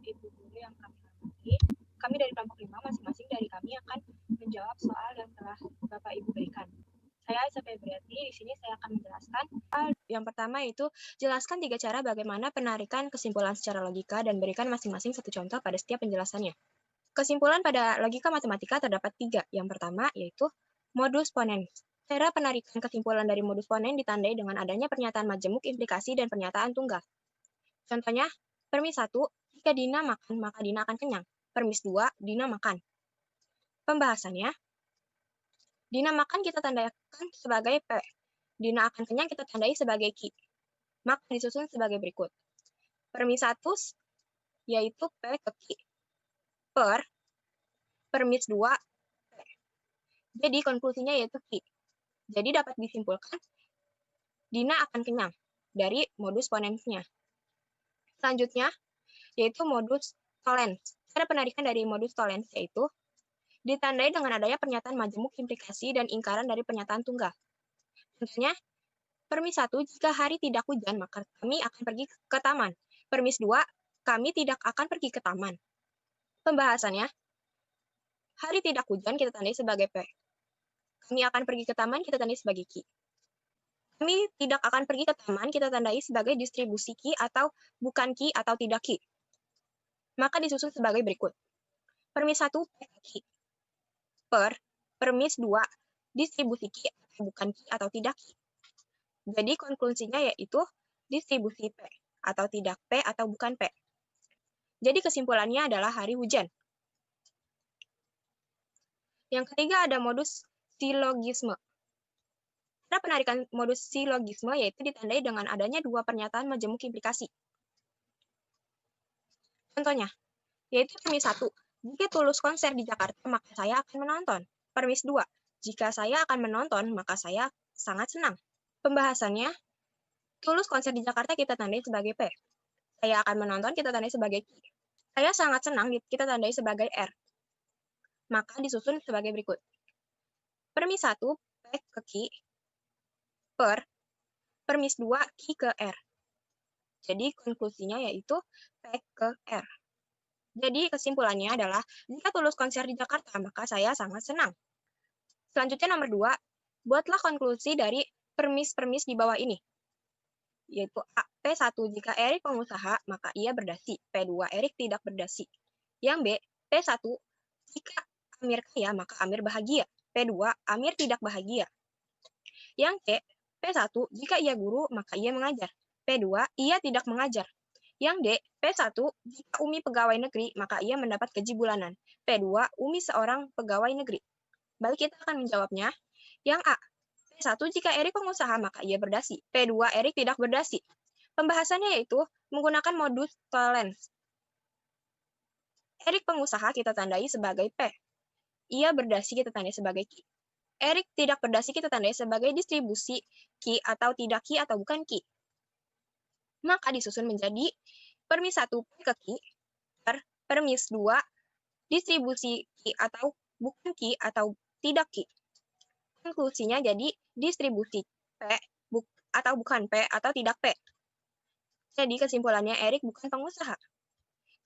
Ibu guru yang kami hormati. Kami dari kelompok 5, masing-masing dari kami akan menjawab soal yang telah Bapak Ibu berikan. Saya Aisyah Febriati, di sini saya akan menjelaskan. Yang pertama yaitu jelaskan 3 cara bagaimana penarikan kesimpulan secara logika dan berikan masing-masing satu contoh pada setiap penjelasannya. Kesimpulan pada logika matematika terdapat 3. Yang pertama yaitu modus ponens. Cara penarikan kesimpulan dari modus ponens ditandai dengan adanya pernyataan majemuk, implikasi, dan pernyataan tunggal. Contohnya, permis 1, jika Dina makan, maka Dina akan kenyang. Permis 2, Dina makan. Pembahasannya, Dina makan kita tandakan sebagai P. Dina akan kenyang kita tandai sebagai Q. Maka disusun sebagai berikut. Permis 1 yaitu P ke Q. Per permis 2 P. Jadi konklusinya yaitu Q. Jadi dapat disimpulkan Dina akan kenyang dari modus ponensnya. Selanjutnya yaitu modus tollens. Cara penarikan dari modus tollens yaitu ditandai dengan adanya pernyataan majemuk, implikasi, dan ingkaran dari pernyataan tunggal. Contohnya, permis 1, jika hari tidak hujan, maka kami akan pergi ke taman. Permis 2, kami tidak akan pergi ke taman. Pembahasannya, hari tidak hujan kita tandai sebagai P. Kami akan pergi ke taman, kita tandai sebagai Q. Kami tidak akan pergi ke taman, kita tandai sebagai distribusi Q atau bukan Q atau tidak Q. Maka disusun sebagai berikut. Permis 1, P ke Q. Per permis 2, distribusi Q atau bukan Q atau tidak Q. Jadi konklusinya yaitu distribusi P atau tidak P atau bukan P. Jadi kesimpulannya adalah hari hujan. Yang ketiga ada modus silogisme. Cara penarikan modus silogisme yaitu ditandai dengan adanya 2 pernyataan majemuk implikasi. Contohnya, yaitu permis 1, jika Tulus konser di Jakarta, maka saya akan menonton. Permis 2, jika saya akan menonton, maka saya sangat senang. Pembahasannya, Tulus konser di Jakarta kita tandai sebagai P. Saya akan menonton kita tandai sebagai Q. Saya sangat senang kita tandai sebagai R. Maka disusun sebagai berikut. Permis 1, P ke Q, per permis 2, Q ke R. Jadi konklusinya yaitu P ke R. Jadi kesimpulannya adalah, jika Tulus konser di Jakarta, maka saya sangat senang. Selanjutnya nomor 2, buatlah konklusi dari permis-permis di bawah ini. Yaitu A, P1, jika Erik pengusaha, maka ia berdasi. P2, Erik tidak berdasi. Yang B, P1, jika Amir kaya, maka Amir bahagia. P2, Amir tidak bahagia. Yang C, P1, jika ia guru, maka ia mengajar. P2, ia tidak mengajar. Yang D, P1, jika Umi pegawai negeri, maka ia mendapat gaji bulanan. P2, Umi seorang pegawai negeri. Baik, kita akan menjawabnya. Yang A, P1, jika Erik pengusaha, maka ia berdasi. P2, Erik tidak berdasi. Pembahasannya yaitu menggunakan modus tollens. Erik pengusaha kita tandai sebagai P. Ia berdasi kita tandai sebagai Q. Erik tidak berdasi kita tandai sebagai distribusi Q atau tidak Q atau bukan Q. Maka disusun menjadi permis 1 P ke Q, per permis 2 distribusi Q atau bukan Q atau tidak Q. Konklusinya jadi distribusi P atau bukan P atau tidak P. Jadi kesimpulannya Erik bukan pengusaha.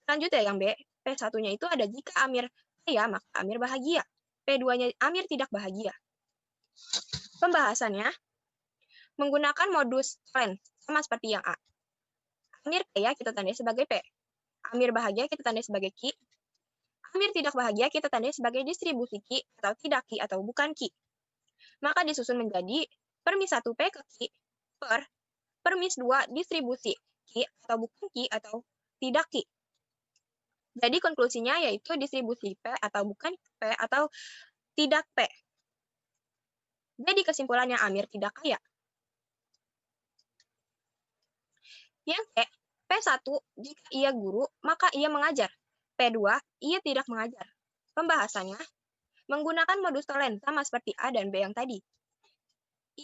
Selanjutnya yang B, P1-nya itu ada jika Amir kaya, maka Amir bahagia. P2-nya Amir tidak bahagia. Pembahasannya menggunakan modus tollens sama seperti yang A. Amir kaya kita tandai sebagai P. Amir bahagia kita tandai sebagai Q. Amir tidak bahagia kita tandai sebagai distribusi Q atau tidak Q atau bukan Q. Maka disusun menjadi permis 1 P ke Q per permis 2 distribusi Q atau bukan Q atau tidak Q. Jadi konklusinya yaitu distribusi P atau bukan P atau tidak P. Jadi kesimpulannya Amir tidak kaya. Yang C, P1, jika ia guru, maka ia mengajar. P2, ia tidak mengajar. Pembahasannya, menggunakan modus tollens sama seperti A dan B yang tadi.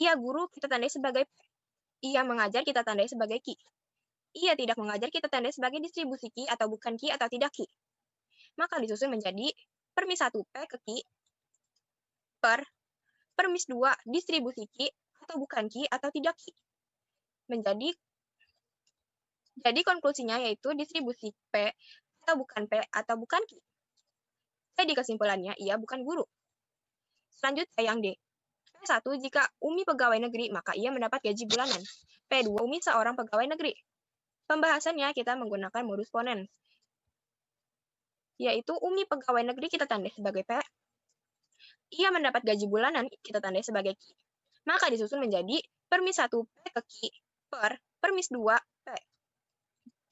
Ia guru kita tandai sebagai P. Ia mengajar kita tandai sebagai Q. Ia tidak mengajar kita tandai sebagai distribusi Q atau bukan Q atau tidak Q. Maka disusun menjadi permis 1 P ke Q per permis 2 distribusi Q atau bukan Q atau tidak Q. Jadi konklusinya yaitu distribusi P atau bukan P atau bukan Q. Jadi kesimpulannya, ia bukan guru. Selanjutnya yang D. P1, jika Umi pegawai negeri, maka ia mendapat gaji bulanan. P2, Umi seorang pegawai negeri. Pembahasannya kita menggunakan modus ponens, yaitu Umi pegawai negeri kita tandai sebagai P, ia mendapat gaji bulanan kita tandai sebagai Q. Maka disusun menjadi permis 1 P ke Q per permis 2 P.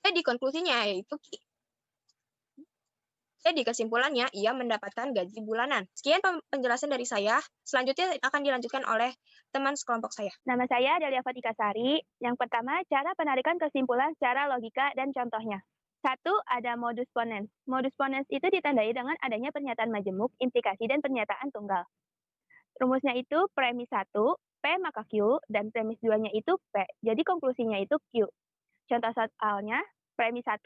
Jadi konklusinya yaitu Q. Jadi kesimpulannya, ia mendapatkan gaji bulanan. Sekian penjelasan dari saya. Selanjutnya akan dilanjutkan oleh teman sekelompok saya. Nama saya Delia Fatika Sari. Yang pertama, cara penarikan kesimpulan secara logika dan contohnya. 1. Ada modus ponens. Modus ponens itu ditandai dengan adanya pernyataan majemuk, implikasi, dan pernyataan tunggal. Rumusnya itu premis 1, P maka Q, dan premis 2-nya itu P. Jadi konklusinya itu Q. Contoh soalnya, premis 1,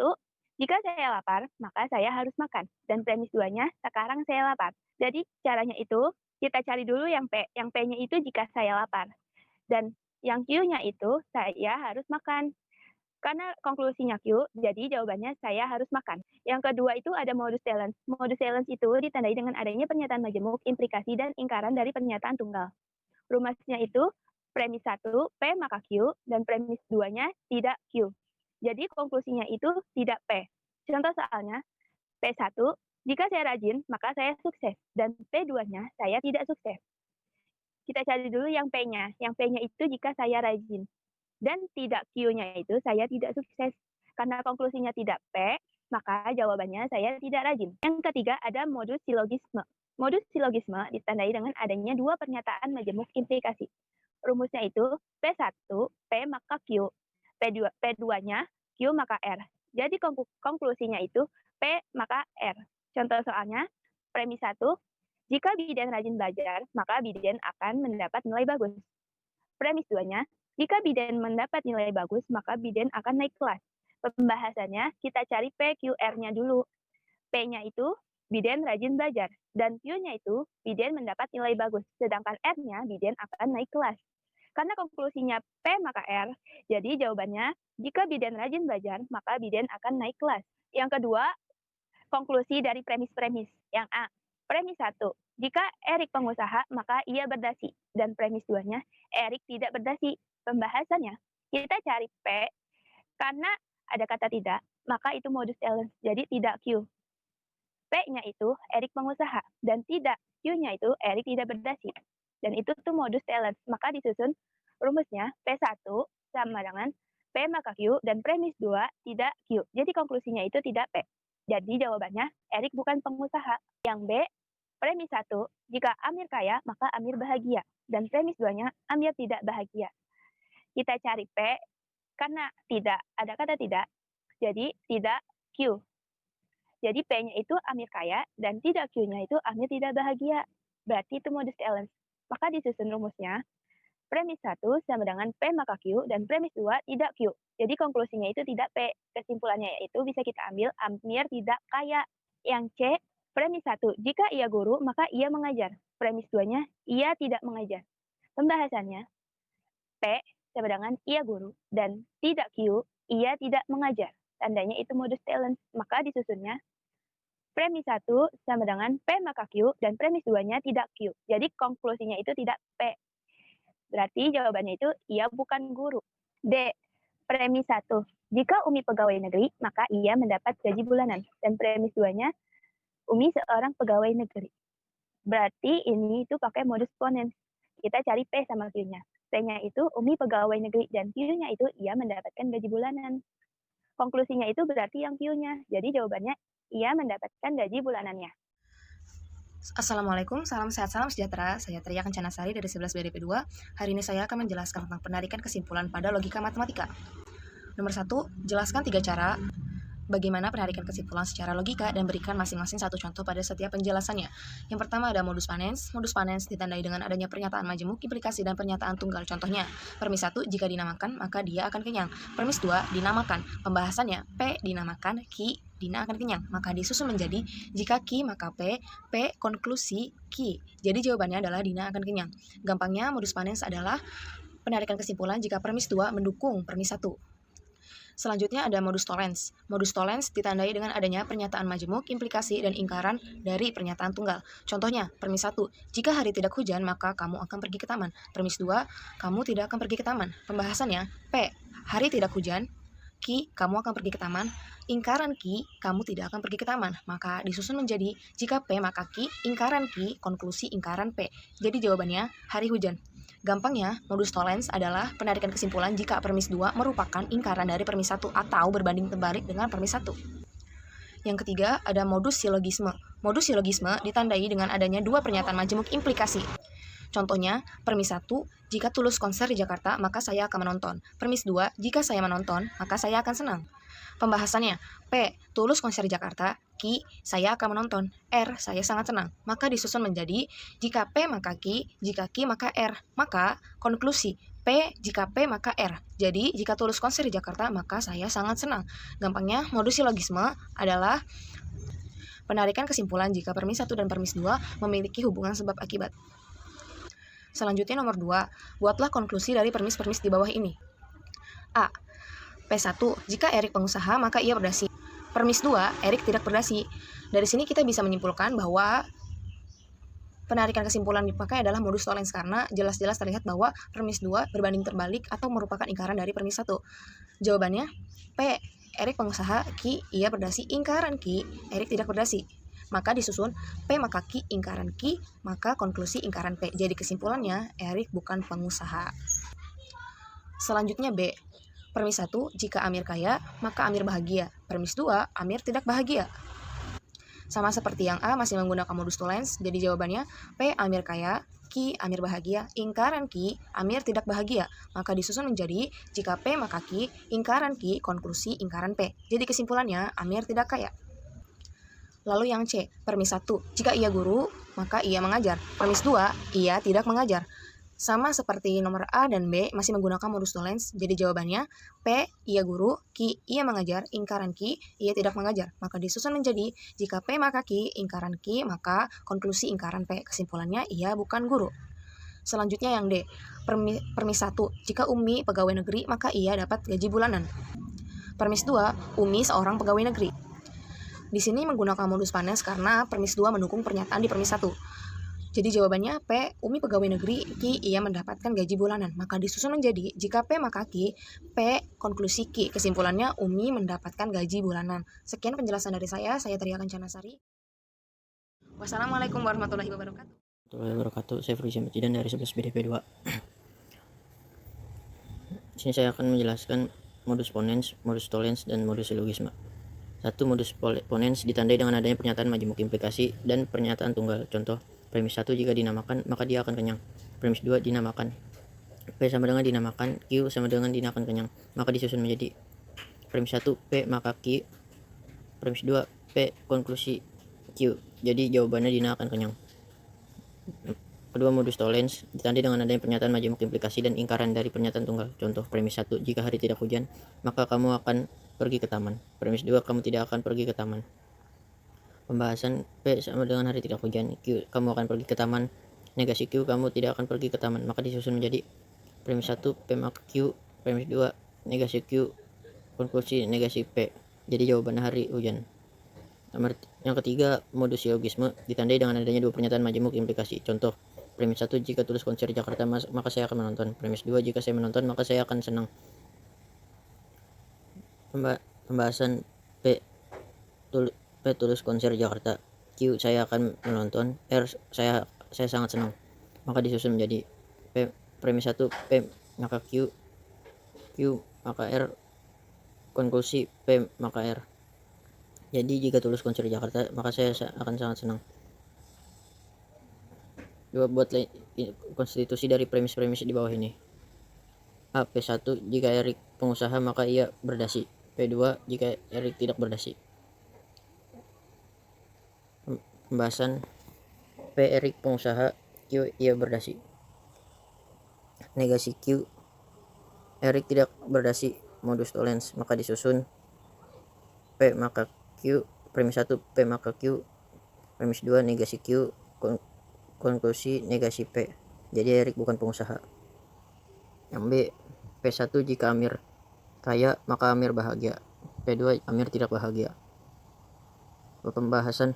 jika saya lapar, maka saya harus makan. Dan premis 2-nya, sekarang saya lapar. Jadi caranya itu, kita cari dulu yang P. Yang P-nya itu jika saya lapar. Dan yang Q-nya itu, saya harus makan. Karena konklusinya Q, jadi jawabannya saya harus makan. Yang kedua itu ada modus talens. Modus talens itu ditandai dengan adanya pernyataan majemuk, implikasi, dan ingkaran dari pernyataan tunggal. Rumusnya itu, premis 1, P maka Q, dan premis 2-nya tidak Q. Jadi konklusinya itu tidak P. Contoh soalnya, P1, jika saya rajin, maka saya sukses. Dan P2-nya, saya tidak sukses. Kita cari dulu yang P-nya. Yang P-nya itu jika saya rajin. Dan tidak Q-nya itu saya tidak sukses. Karena konklusinya tidak P, maka jawabannya saya tidak rajin. Yang ketiga ada modus silogisme. Modus silogisme ditandai dengan adanya dua pernyataan majemuk implikasi. Rumusnya itu P1, P maka Q. P2-nya Q maka R. Jadi konklusinya itu P maka R. Contoh soalnya, premis 1, jika bidan rajin belajar, maka bidan akan mendapat nilai bagus. Premis 2-nya, jika bidan mendapat nilai bagus, maka bidan akan naik kelas. Pembahasannya, kita cari PQR-nya dulu. P-nya itu, bidan rajin belajar. Dan Q-nya itu, bidan mendapat nilai bagus. Sedangkan R-nya, bidan akan naik kelas. Karena konklusinya P maka R, jadi jawabannya, jika bidan rajin belajar, maka bidan akan naik kelas. Yang kedua, konklusi dari premis-premis. Yang A, premis 1, jika Erik pengusaha, maka ia berdasi. Dan premis 2-nya, Erik tidak berdasi. Pembahasannya, kita cari P, karena ada kata tidak, maka itu modus talens, jadi tidak Q. P-nya itu Erik pengusaha, dan tidak Q-nya itu Erik tidak berdasi. Dan itu tuh modus talens, maka disusun rumusnya P1 sama dengan P maka Q, dan premis 2 tidak Q. Jadi konklusinya itu tidak P. Jadi jawabannya Erik bukan pengusaha. Yang B, premis 1, jika Amir kaya, maka Amir bahagia. Dan premis 2-nya, Amir tidak bahagia. Kita cari P, karena tidak, ada kata tidak, jadi tidak Q. Jadi P-nya itu Amir kaya, dan tidak Q-nya itu Amir tidak bahagia. Berarti itu modus talens. Maka disusun rumusnya, premis 1 sama dengan P maka Q, dan premis 2 tidak Q. Jadi konklusinya itu tidak P. Kesimpulannya yaitu bisa kita ambil Amir tidak kaya. Yang C, premis 1, jika ia guru, maka ia mengajar. Premis 2-nya, ia tidak mengajar. Pembahasannya, P sama dengan ia guru, dan tidak Q, ia tidak mengajar. Tandanya itu modus talens, maka disusunnya premis 1 sama dengan P maka Q, dan premis 2-nya tidak Q. Jadi konklusinya itu tidak P. Berarti jawabannya itu ia bukan guru. D, premis 1, jika Umi pegawai negeri, maka ia mendapat gaji bulanan. Dan premis 2-nya, Umi seorang pegawai negeri. Berarti ini itu pakai modus ponens. Kita cari P sama Q-nya. P-nya itu Umi pegawai negeri, dan Q-nya itu ia mendapatkan gaji bulanan. Konklusinya itu berarti yang Q-nya. Jadi jawabannya ia mendapatkan gaji bulanannya. Assalamualaikum, salam sehat, salam sejahtera. Saya Tria Kencana Sari dari 11 BDP 2. Hari ini saya akan menjelaskan tentang penarikan kesimpulan pada logika matematika. Nomor 1, jelaskan 3 cara bagaimana penarikan kesimpulan secara logika dan berikan masing-masing satu contoh pada setiap penjelasannya. Yang pertama ada modus ponens. Modus ponens ditandai dengan adanya pernyataan majemuk, implikasi, dan pernyataan tunggal. Contohnya, premis 1, jika dinamakan, maka dia akan kenyang. Premis 2, dinamakan. Pembahasannya, P dinamakan, Q Dina akan kenyang. Maka disusun menjadi, jika Q maka P, P konklusi Q. Jadi jawabannya adalah Dina akan kenyang. Gampangnya, modus ponens adalah penarikan kesimpulan jika premis 2 mendukung premis 1. Selanjutnya ada modus tollens. Modus tollens ditandai dengan adanya pernyataan majemuk, implikasi, dan ingkaran dari pernyataan tunggal. Contohnya, premis 1, jika hari tidak hujan, maka kamu akan pergi ke taman. Premis 2, kamu tidak akan pergi ke taman. Pembahasannya, P, hari tidak hujan, Q, kamu akan pergi ke taman. Ingkaran Q, kamu tidak akan pergi ke taman. Maka disusun menjadi, jika P maka Q, ingkaran Q, konklusi ingkaran P. Jadi jawabannya, hari hujan. Gampangnya, modus tollens adalah penarikan kesimpulan jika premis 2 merupakan ingkaran dari premis 1 atau berbanding terbalik dengan premis 1. Yang ketiga, ada modus silogisme. Modus silogisme ditandai dengan adanya dua pernyataan majemuk implikasi. Contohnya, premis 1, jika Tulus konser di Jakarta, maka saya akan menonton. Premis 2, jika saya menonton, maka saya akan senang. Pembahasannya, P, Tulus konser di Jakarta, Q, saya akan menonton, R, saya sangat senang. Maka disusun menjadi, jika P maka Q, jika Q maka R. Maka konklusi, P, jika P maka R. Jadi, jika Tulus konser di Jakarta, maka saya sangat senang. Gampangnya, modus silogisme adalah penarikan kesimpulan jika premis 1 dan premis 2 memiliki hubungan sebab akibat. Selanjutnya nomor 2, buatlah konklusi dari premis-premis di bawah ini. A. P1, jika Erik pengusaha, maka ia berdasi. Premis 2, Erik tidak berdasi. Dari sini kita bisa menyimpulkan bahwa penarikan kesimpulan dipakai adalah modus tollens karena jelas-jelas terlihat bahwa premis 2 berbanding terbalik atau merupakan ingkaran dari premis 1. Jawabannya, P, Erik pengusaha, Q, ia berdasi, ingkaran Q, Erik tidak berdasi. Maka disusun P maka Q, ingkaran Q, maka konklusi ingkaran P. Jadi kesimpulannya, Erik bukan pengusaha. Selanjutnya B. Premis 1, jika Amir kaya, maka Amir bahagia. Premis 2, Amir tidak bahagia. Sama seperti yang A, masih menggunakan modus tollens, jadi jawabannya P, Amir kaya, Q, Amir bahagia, ingkaran Q, Amir tidak bahagia. Maka disusun menjadi, jika P maka Q, ingkaran Q, konklusi ingkaran P. Jadi kesimpulannya, Amir tidak kaya. Lalu yang C, premis 1, jika ia guru, maka ia mengajar. Premis 2, ia tidak mengajar. Sama seperti nomor A dan B, masih menggunakan modus tollens, jadi jawabannya P, ia guru, Q, ia mengajar, ingkaran Q, ia tidak mengajar. Maka disusun menjadi, jika P maka Q, ingkaran Q, maka konklusi ingkaran P. Kesimpulannya, ia bukan guru. Selanjutnya yang D, premis 1, jika Umi pegawai negeri, maka ia dapat gaji bulanan. Premis 2, Umi seorang pegawai negeri. Di sini menggunakan modus panes karena premis 2 mendukung pernyataan di premis 1. Jadi jawabannya P, Umi pegawai negeri, Q, ia mendapatkan gaji bulanan. Maka disusun menjadi, jika P maka Q, P, konklusi Q. Kesimpulannya, Umi mendapatkan gaji bulanan. Sekian penjelasan dari saya Tria Kencana Sari. Wassalamualaikum warahmatullahi wabarakatuh. Saya Frizia Matidan dari 11 BDP 2. Di sini saya akan menjelaskan modus ponens, modus tollens, dan modus silogisme. 1. Modus ponens ditandai dengan adanya pernyataan majemuk implikasi dan pernyataan tunggal. Contoh, premis 1, jika dinamakan, maka dia akan kenyang. Premis 2, dinamakan. P sama dengan dinamakan, Q sama dengan dinamakan kenyang. Maka disusun menjadi premis 1, P maka Q. Premis 2, P konklusi Q. Jadi jawabannya Dina akan kenyang. Kedua, modus tollens ditandai dengan adanya pernyataan majemuk implikasi dan ingkaran dari pernyataan tunggal. Contoh, premis 1, jika hari tidak hujan, maka kamu akan pergi ke taman. Premis 2, kamu tidak akan pergi ke taman. Pembahasan P sama dengan hari tidak hujan, Q, kamu akan pergi ke taman. Negasi Q, kamu tidak akan pergi ke taman. Maka disusun menjadi premis 1, P maka Q. Premis 2, negasi Q, konklusi negasi P. Jadi jawabannya hari hujan. Yang ketiga, modus silogisme ditandai dengan adanya dua pernyataan majemuk implikasi. Contoh, premis 1, jika Tulus konser di Jakarta, maka saya akan menonton. Premis 2, jika saya menonton, maka saya akan senang. Pembahasan P, Tulus konser di Jakarta, Q, saya akan menonton, R, saya sangat senang. Maka disusun menjadi premis 1, P maka Q, maka R, konklusi P maka R. Jadi jika Tulus konser di Jakarta, maka saya akan sangat senang. 2. Buat konstitusi dari premis-premis di bawah ini. A. P1, jika Erik pengusaha, maka ia berdasi. P2, jika Erik tidak berdasi. Pembahasan P, Erik pengusaha, Q, ia berdasi. Negasi Q, Erik tidak berdasi, modus tollens. Maka disusun P maka Q, premis 1, P maka Q, premis 2, negasi Q, konklusi negasi P. Jadi Erik bukan pengusaha. Yang B, P1, jika Amir kaya, maka Amir bahagia. P2, Amir tidak bahagia. Pembahasan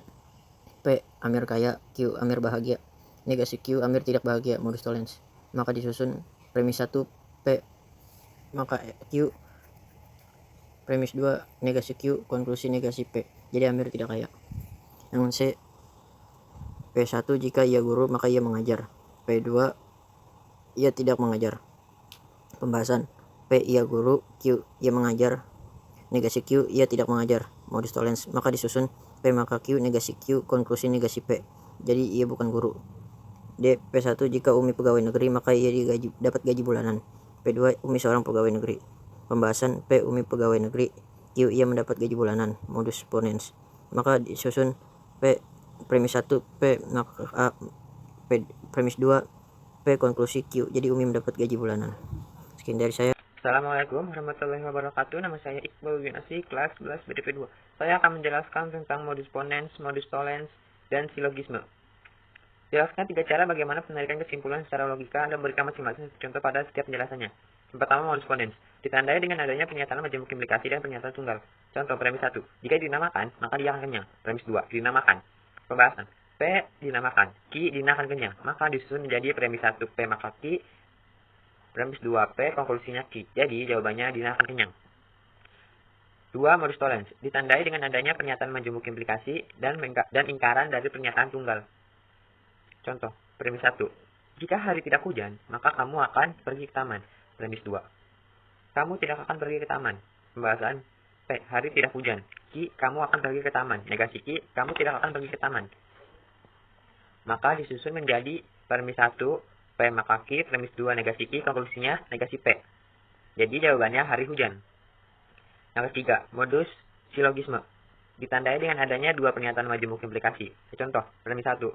P, Amir kaya, Q, Amir bahagia. Negasi Q, Amir tidak bahagia, modus tollens. Maka disusun premis 1, P, maka Q, premis 2, negasi Q, konklusi negasi P. Jadi Amir tidak kaya. Yang C, P1, jika ia guru, maka ia mengajar. P2, ia tidak mengajar. Pembahasan P, ia guru, Q, ia mengajar. Negasi Q, ia tidak mengajar, modus tollens. Maka disusun P maka Q, negasi Q, konklusi negasi P. Jadi ia bukan guru. D, P1, jika Umi pegawai negeri, maka ia dapat gaji bulanan. P2, Umi seorang pegawai negeri. Pembahasan P, Umi pegawai negeri, Q, ia mendapat gaji bulanan, modus ponens. Maka disusun P, premis 1, P, maka P, premis 2, P, konklusi Q. Jadi Umi mendapat gaji bulanan. Sekian dari saya. Assalamualaikum warahmatullahi wabarakatuh. Nama saya Iqbal bin Asih, kelas 11 BDP 2. Saya akan menjelaskan tentang modus ponens, modus tollens, dan silogisme. Jelaskan 3 cara bagaimana penarikan kesimpulan secara logika dan berikan masing-masing contoh pada setiap penjelasannya. Yang pertama, modus ponens. Ditandai dengan adanya pernyataan majemuk implikasi dan pernyataan tunggal. Contoh, premis 1. Jika dinamakan, maka dia akan kenyang. Premis 2. Dinamakan. Pembahasan. P dinamakan. Q dinamakan kenyang. Maka disusun menjadi premis 1 P maka Q. Premis 2P, konklusinya Q. Jadi, jawabannya dinamakan kenyang. 2. Modus tollens. Ditandai dengan adanya pernyataan majemuk implikasi dan ingkaran dari pernyataan tunggal. Contoh, premis 1. Jika hari tidak hujan, maka kamu akan pergi ke taman. Premis 2. Kamu tidak akan pergi ke taman. Pembahasan P. Hari tidak hujan. Q. Kamu akan pergi ke taman. Negasi Q. Kamu tidak akan pergi ke taman. Maka disusun menjadi premis 1. P maka Q, premis 2 negasi Q, konklusinya negasi P. Jadi jawabannya hari hujan. Yang ketiga, modus silogisme. Ditandai dengan adanya 2 pernyataan majemuk implikasi. Contoh, premis 1.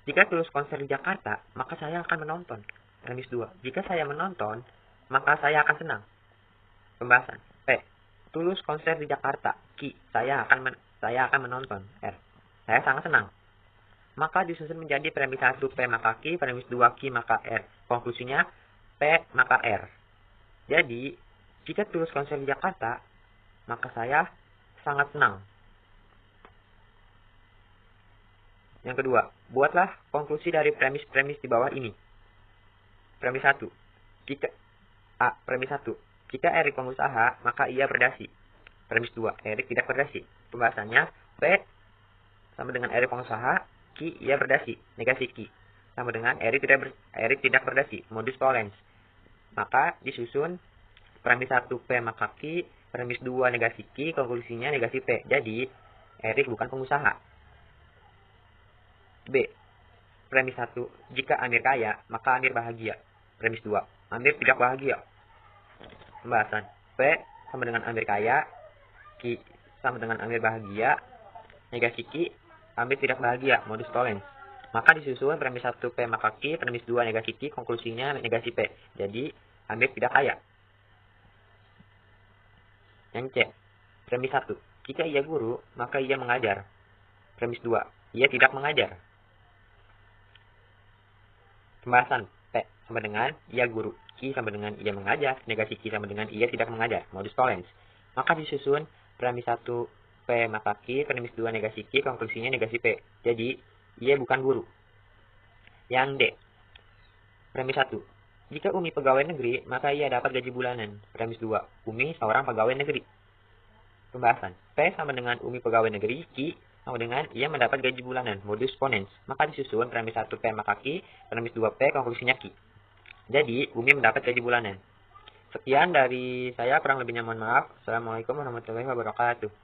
Jika tulus konser di Jakarta, maka saya akan menonton. Premis 2. Jika saya menonton, maka saya akan senang. Pembahasan. P. Tulus konser di Jakarta. Q. Saya akan menonton. R. Saya sangat senang. Maka disusun menjadi premis 1 P maka Q, premis 2 Q maka R. Konklusinya P maka R. Jadi, jika tulus konser di Jakarta, maka saya sangat senang. Yang kedua, buatlah konklusi dari premis-premis di bawah ini. Premis 1. Premis 1. Jika Erik pengusaha, maka ia berdasi. Premis 2. Erik tidak berdasi. Pembahasannya P sama dengan Erik pengusaha, Q, ia berdasi. Negasi Q. Sama dengan Erik tidak berdasi. Modus tollens. Maka disusun premis 1 P maka Q, premis 2 negasi Q, konklusinya negasi P. Jadi, Erik bukan pengusaha. B. Premis 1. Jika Amir kaya, maka Amir bahagia. Premis 2. Amir tidak bahagia. Pembahasan. P sama dengan Amir kaya, Q sama dengan Amir bahagia, negasi Q, Amir tidak bahagia, modus tollens. Maka disusun premis 1 P maka Q, premis 2 negasi Q, konklusinya negasi P. Jadi, Amir tidak kaya. Yang C. Premis 1. Jika ia guru, maka ia mengajar. Premis 2. Ia tidak mengajar. Pembahasan. P sama dengan ia guru. Q sama dengan ia mengajar. Negasi Q sama dengan ia tidak mengajar. Modus tollens. Maka disusun premis 1 P maka Q, premis 2 negasi Q, konklusinya negasi P. Jadi, ia bukan guru. Yang D. Premis 1. Jika Umi pegawai negeri, maka ia dapat gaji bulanan. Premis 2. Umi seorang pegawai negeri. Pembahasan. P sama dengan Umi pegawai negeri, Q sama dengan ia mendapat gaji bulanan. Modus ponens. Maka disusun premis 1 P maka Q, premis 2 P, konklusinya Q. Jadi, Umi mendapat gaji bulanan. Sekian dari saya, kurang lebihnya mohon maaf. Assalamualaikum warahmatullahi wabarakatuh.